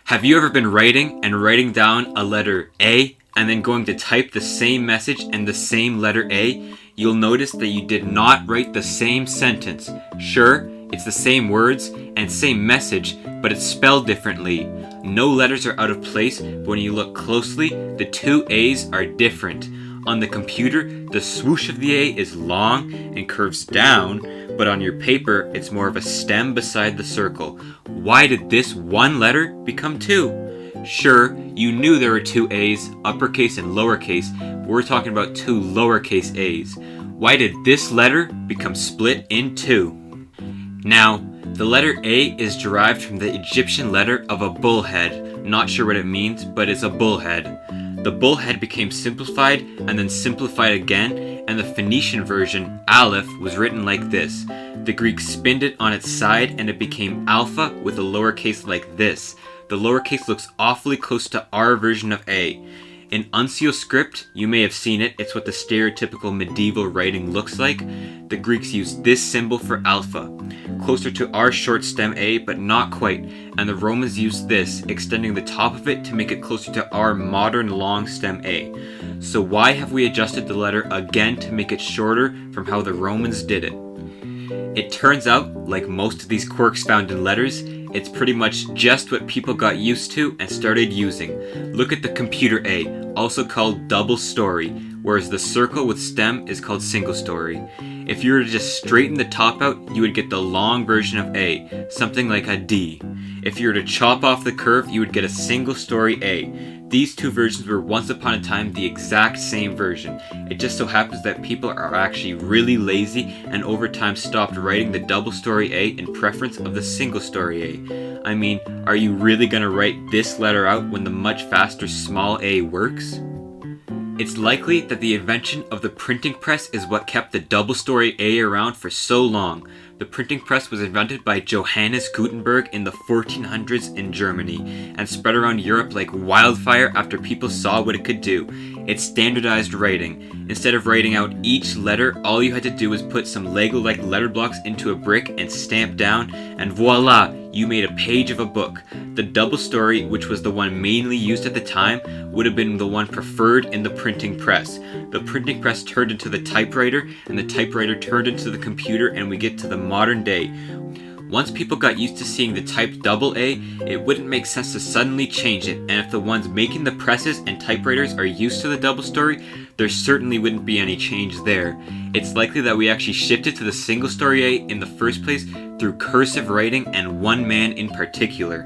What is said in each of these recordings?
Have you ever been writing and writing down a letter A and then going to type the same message and the same letter A? You'll notice that you did not write the same sentence. Sure, it's the same words and same message, but it's spelled differently. No letters are out of place, but when you look closely, the two A's are different. On the computer, the swoosh of the A is long and curves down, but on your paper, it's more of a stem beside the circle. Why did this one letter become two? Sure, you knew there were two A's, uppercase and lowercase, but we're talking about two lowercase A's. Why did this letter become split in two? Now, the letter A is derived from the Egyptian letter of a bullhead. Not sure what it means, but it's a bullhead. The bullhead became simplified and then simplified again, and the Phoenician version, Aleph, was written like this. The Greeks spinned it on its side and it became Alpha with a lowercase like this. The lowercase looks awfully close to our version of A. In uncial script, you may have seen it, it's what the stereotypical medieval writing looks like. The Greeks used this symbol for alpha, closer to our short stem A, but not quite, and the Romans used this, extending the top of it to make it closer to our modern long stem A. So why have we adjusted the letter again to make it shorter from how the Romans did it? It turns out, like most of these quirks found in letters, it's pretty much just what people got used to and started using. Look at the computer A, also called double story, whereas the circle with stem is called single story. If you were to just straighten the top out, you would get the long version of A, something like a D. If you were to chop off the curve, you would get a single story A. These two versions were once upon a time the exact same version. It just so happens that people are actually really lazy and over time stopped writing the double story A in preference of the single story A. I mean, are you really gonna write this letter out when the much faster small a works? It's likely that the invention of the printing press is what kept the double story A around for so long. The printing press was invented by Johannes Gutenberg in the 1400s in Germany and spread around Europe like wildfire after people saw what it could do. It standardized writing. Instead of writing out each letter, all you had to do was put some Lego-like letter blocks into a brick and stamp down, and voila, you made a page of a book. The double story, which was the one mainly used at the time, would have been the one preferred in the printing press. The printing press turned into the typewriter, and the typewriter turned into the computer, and we get to the modern day. Once people got used to seeing the typed double A, it wouldn't make sense to suddenly change it, and if the ones making the presses and typewriters are used to the double story, there certainly wouldn't be any change there. It's likely that we actually shifted to the single story A in the first place through cursive writing and one man in particular.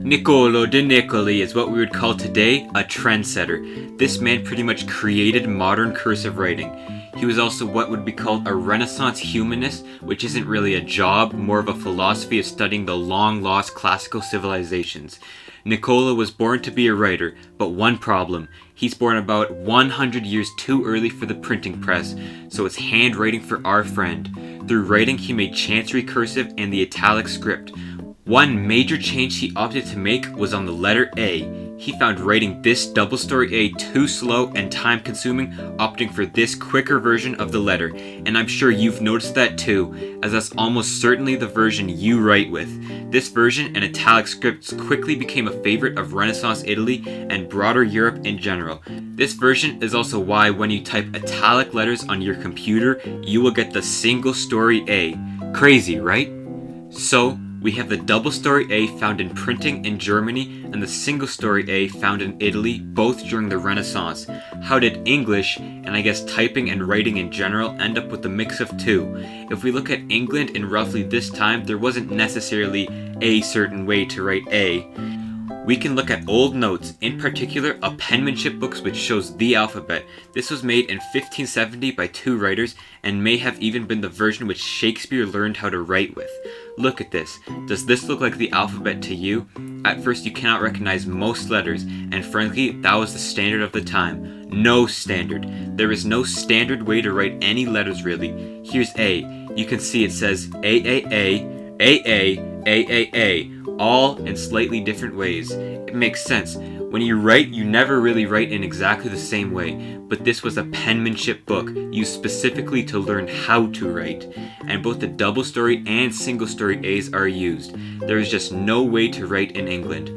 Nicolo de Nicoli is what we would call today a trendsetter. This man pretty much created modern cursive writing. He was also what would be called a Renaissance humanist, which isn't really a job, more of a philosophy of studying the long-lost classical civilizations. Nicolo was born to be a writer, but one problem. He's born about 100 years too early for the printing press, so it's handwriting for our friend. Through writing, he made chancery cursive and the italic script. One major change he opted to make was on the letter A. He found writing this double story A too slow and time consuming, opting for this quicker version of the letter. And I'm sure you've noticed that too, as that's almost certainly the version you write with. This version and italic scripts quickly became a favorite of Renaissance Italy and broader Europe in general. This version is also why when you type italic letters on your computer, you will get the single story A. Crazy, right? So, we have the double story A found in printing in Germany and the single story A found in Italy, both during the Renaissance. How did English, and I guess typing and writing in general, end up with a mix of two? If we look at England in roughly this time, there wasn't necessarily a certain way to write A. We can look at old notes, in particular a penmanship book which shows the alphabet. This was made in 1570 by two writers and may have even been the version which Shakespeare learned how to write with. Look at this. Does this look like the alphabet to you? At first you cannot recognize most letters, and frankly that was the standard of the time. No standard. There is no standard way to write any letters really. Here's A. You can see it says AAA, AA, A, all in slightly different ways. It makes sense. When you write, you never really write in exactly the same way, but this was a penmanship book used specifically to learn how to write, and both the double story and single story A's are used. There is just no way to write in England.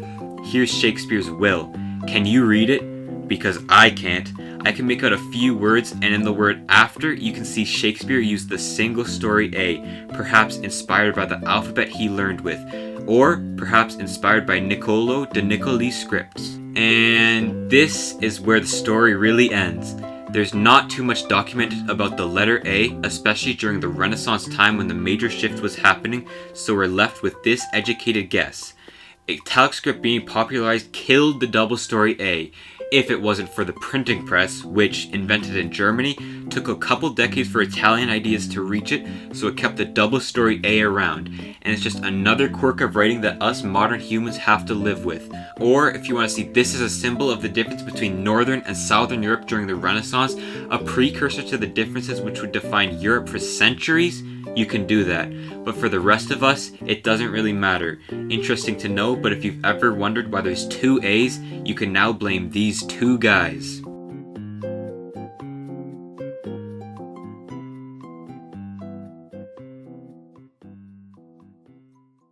Here's Shakespeare's will. Can you read it? Because I can't. I can make out a few words, and in the word after, you can see Shakespeare used the single story A, perhaps inspired by the alphabet he learned with, or perhaps inspired by Nicolo de Nicoli's scripts. And this is where the story really ends. There's not too much documented about the letter A, especially during the Renaissance time when the major shift was happening, so we're left with this educated guess. Italic script being popularized killed the double story A. If it wasn't for the printing press, which, invented in Germany, took a couple decades for Italian ideas to reach it, so it kept the double story A around, and it's just another quirk of writing that us modern humans have to live with. Or, if you want to see this as a symbol of the difference between Northern and Southern Europe during the Renaissance, a precursor to the differences which would define Europe for centuries, you can do that. But for the rest of us, it doesn't really matter. Interesting to know, but if you've ever wondered why there's two A's, you can now blame these two guys.